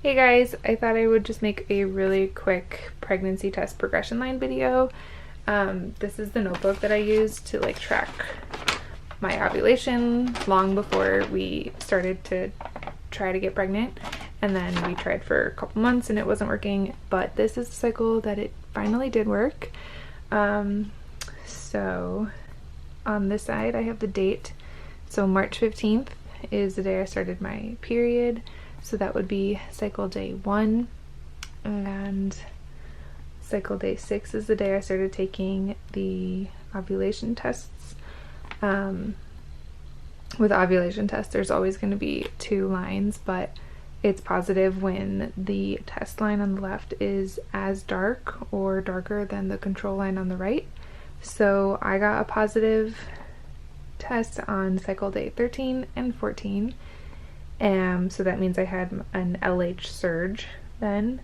Hey guys, I thought I would just make a really quick pregnancy test progression line video. This is the notebook that I use to track my ovulation long before we started to try to get pregnant. And then we tried for a couple months and it wasn't working, but this is the cycle that it finally did work. So on this side I have the date. So March 15th is the day I started my period. So that would be cycle day 1, and cycle day 6 is the day I started taking the ovulation tests. With ovulation tests, there's always going to be 2 lines, but it's positive when the test line on the left is as dark or darker than the control line on the right. So I got a positive test on cycle day 13 and 14. So that means I had an LH surge then,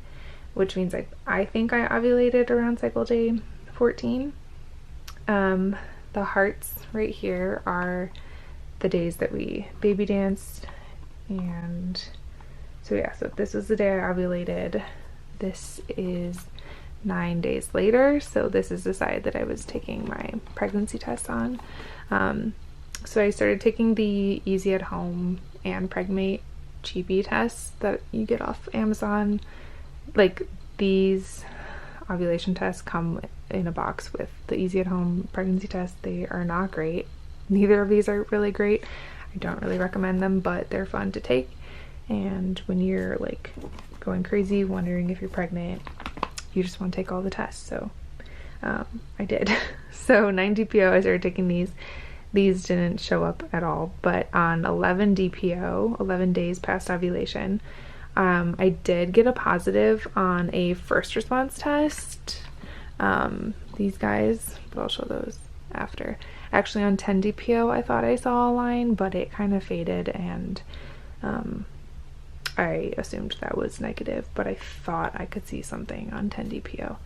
which means I think I ovulated around cycle day 14. The hearts right here are the days that we baby danced, and so yeah, so this was the day I ovulated. This is 9 days later, so this is the side that I was taking my pregnancy tests on. So I started taking the Easy at Home and Pregmate cheapy tests that you get off Amazon. Like, these ovulation tests come in a box with the Easy at Home pregnancy test. They are not great. Neither of these are really great. I don't really recommend them, but they're fun to take. And when you're like going crazy wondering if you're pregnant, you just want to take all the tests. So I did. So 9 DPO I started taking these. These didn't show up at all, but on 11 DPO, 11 days past ovulation, I did get a positive on a first response test. These guys, but I'll show those after. Actually, on 10 DPO, I thought I saw a line, but it kind of faded, and I assumed that was negative, but I thought I could see something on 10 DPO.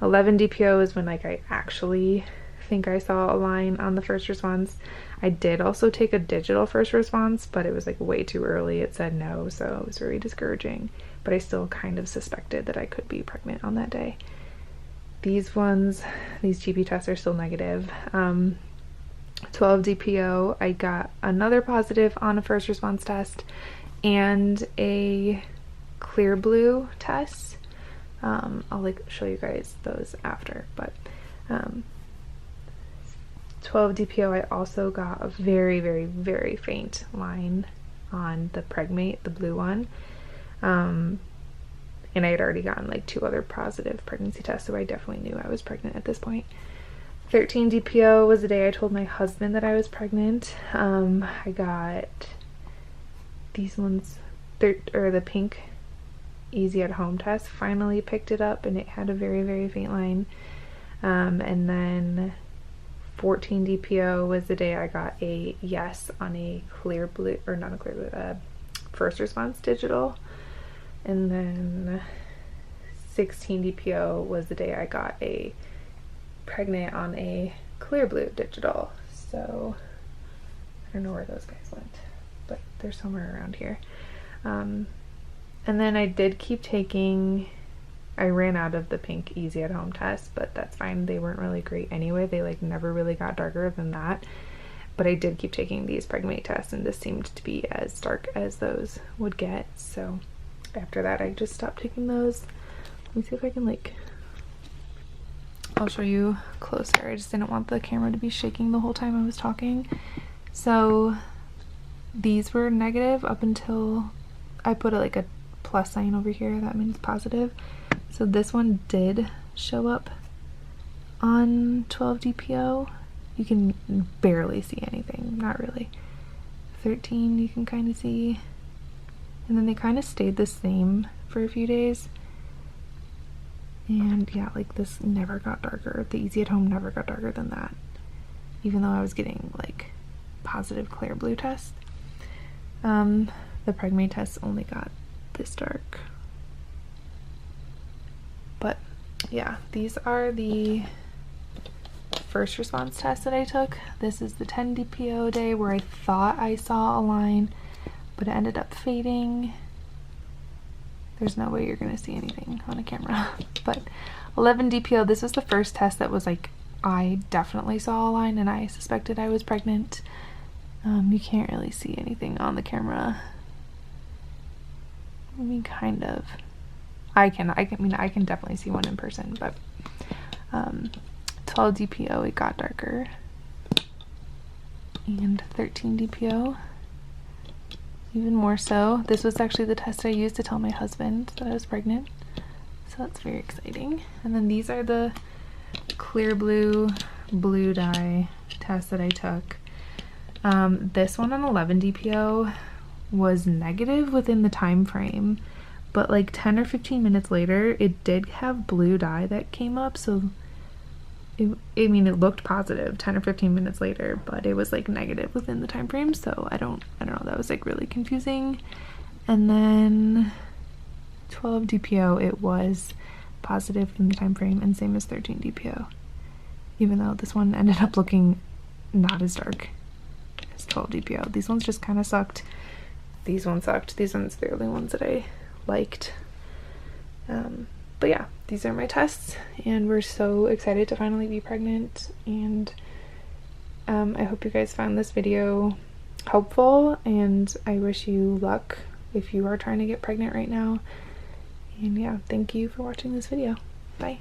11 DPO is when I actually think I saw a line on the first response. I did also take a digital first response, but it was way too early. It said no, so it was very discouraging, but I still kind of suspected that I could be pregnant on that day. These ones, these GP tests are still negative. 12 DPO, I got another positive on a first response test and a clear blue test. I'll show you guys those after, but 12 DPO, I also got a very, very, very faint line on the Pregmate, the blue one. And I had already gotten 2 other positive pregnancy tests, so I definitely knew I was pregnant at this point. 13 DPO was the day I told my husband that I was pregnant. I got these ones, or the pink Easy at Home test, finally picked it up, and it had a very, very faint line. And then 14 DPO was the day I got a yes on a clear blue, or not a clear blue, first response digital. And then 16 DPO was the day I got a pregnant on a clear blue digital. So I don't know where those guys went, but they're somewhere around here. And then I did keep taking, I ran out of the pink Easy at Home tests, but that's fine. They weren't really great anyway. They never really got darker than that. But I did keep taking these Pregmate tests, and this seemed to be as dark as those would get. So after that, I just stopped taking those. Let me see if I can I'll show you closer. I just didn't want the camera to be shaking the whole time I was talking. So these were negative up until I put a plus sign over here. That means positive. So this one did show up on 12 DPO. You can barely see anything, not really. 13 you can kind of see. And then they kind of stayed the same for a few days. And yeah, this never got darker. The Easy at Home never got darker than that, even though I was getting positive clear blue tests. The Pregmate tests only got this dark. But yeah, these are the first response tests that I took. This is the 10 DPO day where I thought I saw a line, but it ended up fading. there's no way you're gonna see anything on a camera. But 11 DPO, this was the first test that was like, I definitely saw a line and I suspected I was pregnant. You can't really see anything on the camera. I mean, kind of. I can definitely see one in person, but 12 DPO, it got darker. And 13 DPO, even more so. This was actually the test I used to tell my husband that I was pregnant, so that's very exciting. And then these are the clear blue dye tests that I took. This one on 11 DPO was negative within the time frame, but like 10 or 15 minutes later it did have blue dye that came up, so I mean it looked positive 10 or 15 minutes later, but it was like negative within the time frame, so I don't know, that was like really confusing. And then 12 DPO, it was positive in the time frame, and same as 13 DPO, even though this one ended up looking not as dark as 12 DPO. These ones just kind of sucked. These ones sucked. These ones are the only ones that I liked. But yeah, these are my tests, and we're so excited to finally be pregnant. And I hope you guys found this video helpful, and I wish you luck if you are trying to get pregnant right now. And yeah, thank you for watching this video. Bye.